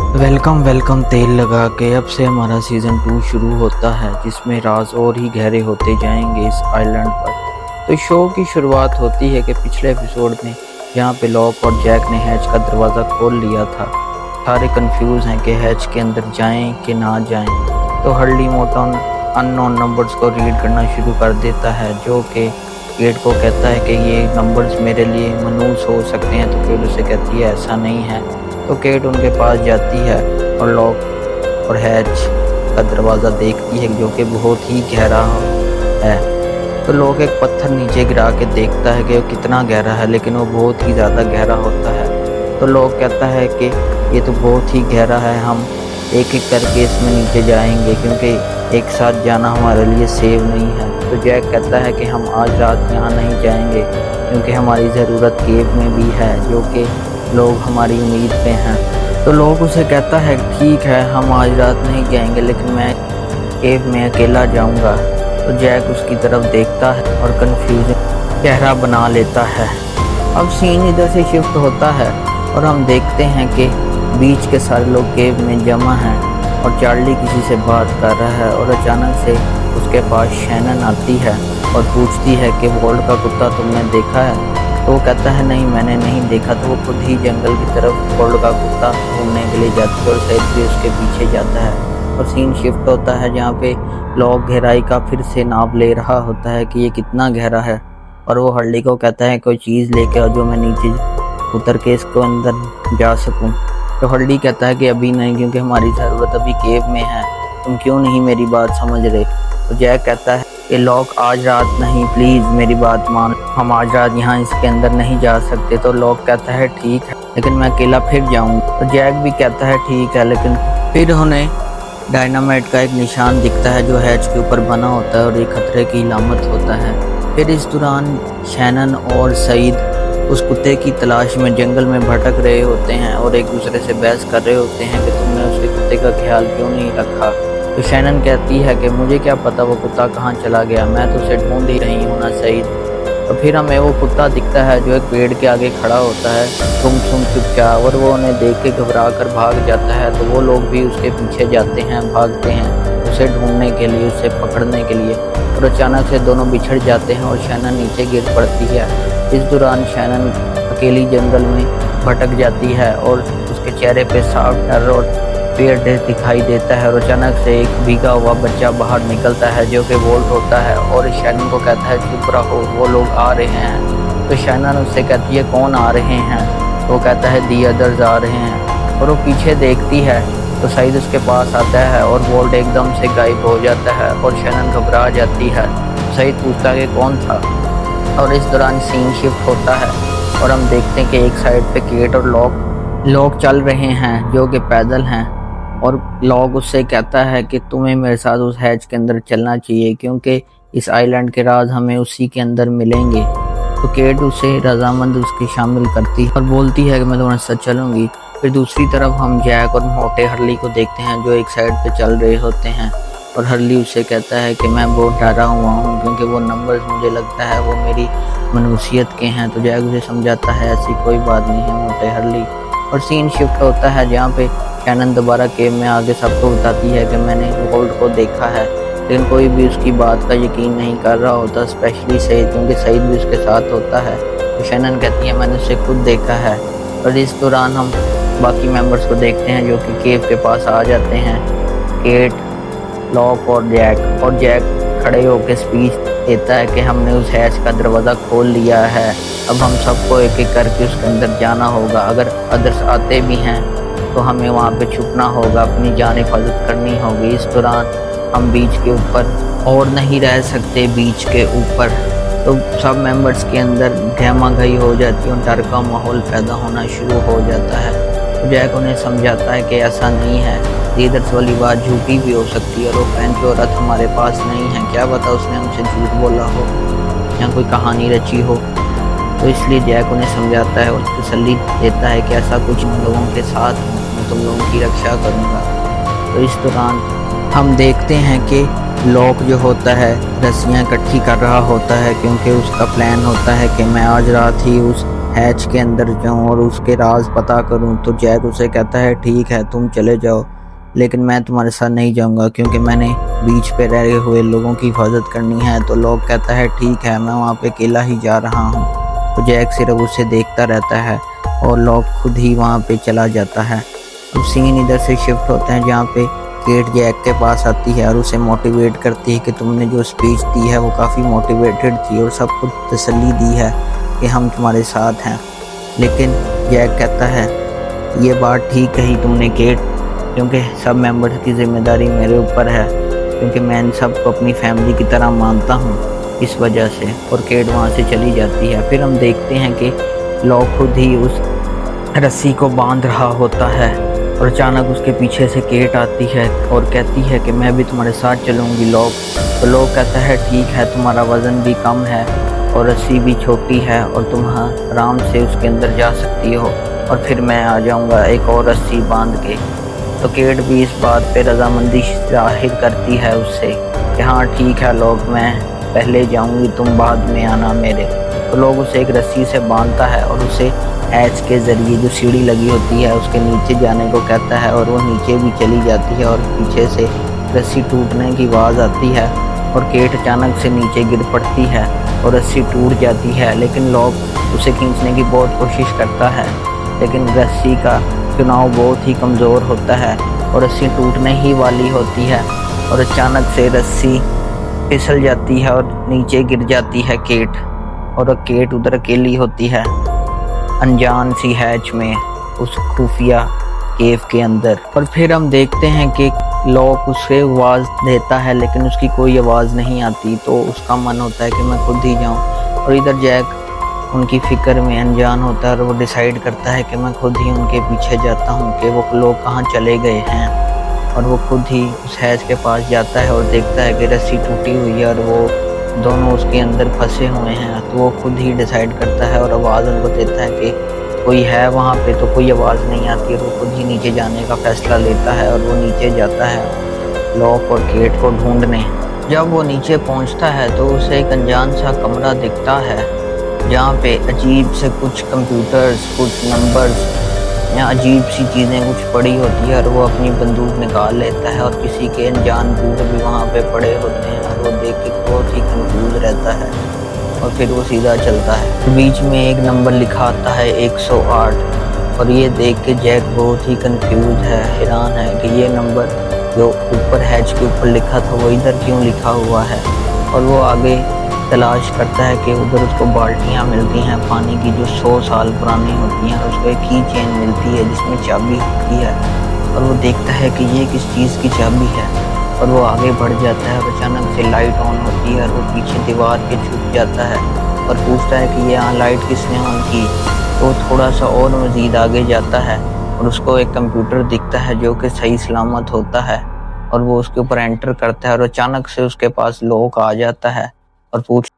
Welcome welcome तेल लगा के अब से हमारा सीज़न 2 शुरू होता है, जिसमें राज और ही गहरे होते जाएंगे इस आइलैंड पर। तो शो की शुरुआत होती है कि पिछले एपिसोड में जहाँ पे लॉक और जैक ने हैच का दरवाज़ा खोल लिया था। सारे कंफ्यूज हैं कि हैच के अंदर जाएं कि ना जाएं। तो हर्ली मोटन अननोन नंबर्स को रीड करना शुरू कर देता है, जो कि केट को कहता है कि ये नंबर्स मेरे लिए मनूस हो सकते हैं। तो केट उसे कहती है ऐसा नहीं है। तो केट उनके पास जाती है और लॉक और हैच का दरवाज़ा देखती है, जो कि बहुत ही गहरा है। तो लॉक एक पत्थर नीचे गिरा के देखता है कि वो कितना गहरा है, लेकिन वो बहुत ही ज़्यादा गहरा होता है। तो लॉक कहता है कि ये तो बहुत ही गहरा है, हम एक एक करके इसमें नीचे जाएंगे, क्योंकि एक साथ जाना हमारे लिए सेव नहीं है। तो जैक कहता है कि हम आज रात यहाँ नहीं जाएंगे, क्योंकि हमारी ज़रूरत केव में भी है, जो कि लोग हमारी उम्मीद पे हैं। तो लोग उसे कहता है ठीक है, हम आज रात नहीं जाएंगे, लेकिन मैं केव में अकेला जाऊंगा। तो जैक उसकी तरफ देखता है और कंफ्यूजन चेहरा बना लेता है। अब सीन इधर से शिफ्ट होता है और हम देखते हैं कि बीच के सारे लोग केव में जमा हैं और चार्ली किसी से बात कर रहा है, और अचानक से उसके पास शैनन आती है और पूछती है कि वोल्ट का कुत्ता तुमने देखा है। तो वो कहता है नहीं, मैंने नहीं देखा। तो वो खुद ही जंगल की तरफ वोल्ट का कुत्ता घूमने के लिए जाती है और सैद भी उसके पीछे जाता है। और सीन शिफ्ट होता है जहाँ पे लॉक गहराई का फिर से नाप ले रहा होता है कि ये कितना गहरा है, और वो हर्ली को कहता है कोई चीज़ लेके आओ जो मैं नीचे उतर के इसको अंदर जा सकूं। तो हर्ली कहता है कि अभी नहीं, क्योंकि हमारी ज़रूरत अभी केव में है, तुम क्यों नहीं मेरी बात समझ रहे। तो जैक कहता है कि लॉक आज रात नहीं, प्लीज़ मेरी बात मान, हम आज रात यहाँ इसके अंदर नहीं जा सकते। तो लॉक कहता है ठीक है, लेकिन मैं अकेला फिर जाऊँगा। तो जैक भी कहता है ठीक है, लेकिन फिर उन्हें डायनामाइट का एक निशान दिखता है जो हैच के ऊपर बना होता है और ये खतरे की इलामत होता है। फिर इस दौरान शैनन और सईद उस कुत्ते की तलाश में जंगल में भटक रहे होते हैं और एक दूसरे से बहस कर रहे होते हैं कि तुमने उसके कुत्ते का ख्याल क्यों नहीं रखा। तो शैनन कहती है कि मुझे क्या पता वो कुत्ता कहाँ चला गया, मैं तो उसे ढूंढ ही रही हूँ ना सईद। तो फिर हमें वो कुत्ता दिखता है जो एक पेड़ के आगे खड़ा होता है सुम चुपचाप, और वो उन्हें देख के घबरा कर भाग जाता है। तो वो लोग भी उसके पीछे जाते हैं, भागते हैं उसे ढूंढने के लिए, उसे पकड़ने के लिए। और अचानक से दोनों बिछड़ जाते हैं और शैनन नीचे गिर पड़ती है। इस दौरान शैनन अकेली जंगल में भटक जाती है और उसके चेहरे पे साफ डर और पेड़ दिखाई देता है। और अचानक से एक भीगा हुआ बच्चा बाहर निकलता है जो कि वोल्ट होता है, और शैनन को कहता है चुप रहो, वो लोग आ रहे हैं। तो शैनन उससे कहती है कौन आ रहे हैं। तो वो कहता है दी अदर्स आ रहे हैं। और वो पीछे देखती है तो सईद उसके पास आता है और वोल्ट एकदम से गायब हो जाता है और शैनन घबरा जाती है। सईद पूछता है कि कौन था। और इस दौरान सीन शिफ्ट होता है और हम देखते हैं कि एक साइड पे केट और लॉक चल रहे हैं जो कि पैदल हैं, और लॉक उससे कहता है कि तुम्हें मेरे साथ उस हैच के अंदर चलना चाहिए, क्योंकि इस आइलैंड के राज हमें उसी के अंदर मिलेंगे। तो केट उसे रजामंद उसके शामिल करती है और बोलती है कि मैं तुम्हारे साथ चलूंगी। फिर दूसरी तरफ हम जैक और मोटे हर्ली को देखते हैं जो एक साइड पे चल रहे होते हैं, और हर्ली उससे कहता है कि मैं बहुत डरा हुआ हूँ, क्योंकि वो नंबर्स मुझे लगता है वो मेरी मनुष्यत के हैं। तो जैक उसे समझाता है ऐसी कोई बात नहीं है मोटे हर्ली। और सीन शिफ्ट होता है जहाँ पे शैनन दोबारा केव में आगे सबको बताती है कि मैंने वोल्ट को देखा है, लेकिन कोई भी उसकी बात का यकीन नहीं कर रहा होता, स्पेशली सईद, क्योंकि सईद भी उसके साथ होता है। तो शैनन कहती है मैंने उसे खुद देखा है। और इस दौरान हम बाकी मेंबर्स को देखते हैं जो कि केव के पास आ जाते हैं, केट, लॉक और जैक खड़े होकर स्पीच देता है कि हमने उस हैच का दरवाज़ा खोल लिया है, अब हम सबको एक एक करके उसके अंदर जाना होगा। अगर अदर्स आते भी हैं तो हमें वहाँ पे छुपना होगा, अपनी जान हिफाजत करनी होगी। इस दौरान हम बीच के ऊपर और नहीं रह सकते, बीच के ऊपर। तो सब मेंबर्स के अंदर गहमा गही हो जाती है और डर का माहौल पैदा होना शुरू हो जाता है। तो जैक उन्हें समझाता है कि ऐसा नहीं है, लीडर्स वाली बात झूठी भी हो सकती है, और वो फैन की औरत हमारे पास नहीं है, क्या पता उसने हमसे झूठ बोला हो या कोई कहानी रची हो। तो इसलिए जैक उन्हें समझाता है और तसल्ली देता है कि ऐसा कुछ उन लोगों के साथ मैं तुम लोगों की रक्षा करूँगा। तो इस दौरान हम देखते हैं कि लॉक जो होता है रस्सियाँ इकट्ठी कर रहा होता है, क्योंकि उसका प्लान होता है कि मैं आज रात ही उस हैच के अंदर जाऊं और उसके राज पता करूं। तो जैक उसे कहता है ठीक है तुम चले जाओ, लेकिन मैं तुम्हारे साथ नहीं जाऊंगा क्योंकि मैंने बीच पे रहे हुए लोगों की हिफाजत करनी है। तो लॉक कहता है ठीक है मैं वहाँ पे अकेला ही जा रहा हूँ। तो जैक सिर्फ उसे देखता रहता है और लॉक खुद ही वहाँ पे चला जाता है। अब सीन इधर से शिफ्ट होते हैं जहाँ पे केट जैक के पास आती है और उसे मोटिवेट करती है कि तुमने जो स्पीच दी है वो काफ़ी मोटिवेटेड थी और सबको तसल्ली दी है कि हम तुम्हारे साथ हैं। लेकिन जैक कहता है ये बात ठीक कही तुमने केट, क्योंकि सब मेंबर्स की जिम्मेदारी मेरे ऊपर है, क्योंकि मैं इन सबको अपनी फैमिली की तरह मानता हूँ इस वजह से। और केट वहाँ से चली जाती है। फिर हम देखते हैं कि लॉक खुद ही उस रस्सी को बांध रहा होता है और अचानक उसके पीछे से केट आती है और कहती है कि मैं भी तुम्हारे साथ चलूँगी लॉक। तो लॉक कहता है ठीक है तुम्हारा वज़न भी कम है और रस्सी भी छोटी है और तुम आराम से उसके अंदर जा सकती हो और फिर मैं आ जाऊँगा एक और रस्सी बांध के। तो केट भी इस बात पे रजामंदी जाहिर करती है उससे कि हाँ ठीक है लॉक मैं पहले जाऊँगी तुम बाद में आना मेरे। तो लोग उसे एक रस्सी से बांधता है और उसे हैच के ज़रिए जो सीढ़ी लगी होती है उसके नीचे जाने को कहता है और वो नीचे भी चली जाती है और पीछे से रस्सी टूटने की आवाज़ आती है और केट अचानक से नीचे गिर पड़ती है और रस्सी टूट जाती है। लेकिन लॉक उसे खींचने की बहुत कोशिश करता है, लेकिन रस्सी का चुनाव बहुत ही कमज़ोर होता है और रस्सी टूटने ही वाली होती है और अचानक से रस्सी फिसल जाती है और नीचे गिर जाती है केट। और केट उधर अकेली होती है अनजान सी हैच में उस खुफिया केव के अंदर। और फिर हम देखते हैं कि लॉक उसे आवाज़ देता है लेकिन उसकी कोई आवाज़ नहीं आती। तो उसका मन होता है कि मैं खुद ही जाऊं। और इधर जैक उनकी फ़िक्र में अनजान होता है और वो डिसाइड करता है कि मैं खुद ही उनके पीछे जाता हूं कि वो लोग कहाँ चले गए हैं। और वो खुद ही उस हैच के पास जाता है और देखता है कि रस्सी टूटी हुई है और वो दोनों उसके अंदर फंसे हुए हैं। तो वो खुद ही डिसाइड करता है और आवाज़ उनको देता है कि कोई है वहाँ पे। तो कोई आवाज़ नहीं आती और वो खुद ही नीचे जाने का फ़ैसला लेता है और वो नीचे जाता है लॉक और केट को ढूंढने। जब वो नीचे पहुँचता है तो उसे एक अनजान सा कमरा दिखता है जहाँ पे अजीब से कुछ कंप्यूटर्स, कुछ नंबर्स या अजीब सी चीज़ें कुछ पड़ी होती है। और वो अपनी बंदूक निकाल लेता है और किसी के अनजान बूट भी वहाँ पे पड़े होते हैं और वो देख के बहुत ही कंफ्यूज रहता है और फिर वो सीधा चलता है। बीच में एक नंबर लिखा आता है 108 और ये देख के जैक बहुत ही कंफ्यूज है, हैरान है कि ये नंबर जो ऊपर हैच के ऊपर लिखा था वो इधर क्यों लिखा हुआ है। और वो आगे तलाश करता है कि उधर उसको बाल्टियाँ मिलती हैं पानी की जो 100 साल पुरानी होती हैं। उसको एक की चेन मिलती है जिसमें चाबी होती है और वो देखता है कि ये किस चीज़ की चाबी है और वो आगे बढ़ जाता है और अचानक से लाइट ऑन होती है और वो पीछे दीवार के छुप जाता है और पूछता है कि ये यहाँ लाइट किसने ऑन की। तो वो थोड़ा सा और मज़ीद आगे जाता है और उसको एक कंप्यूटर दिखता है जो कि सही सलामत होता है और वो उसके ऊपर एंटर करता है और अचानक से उसके पास लॉक आ जाता है और पूछ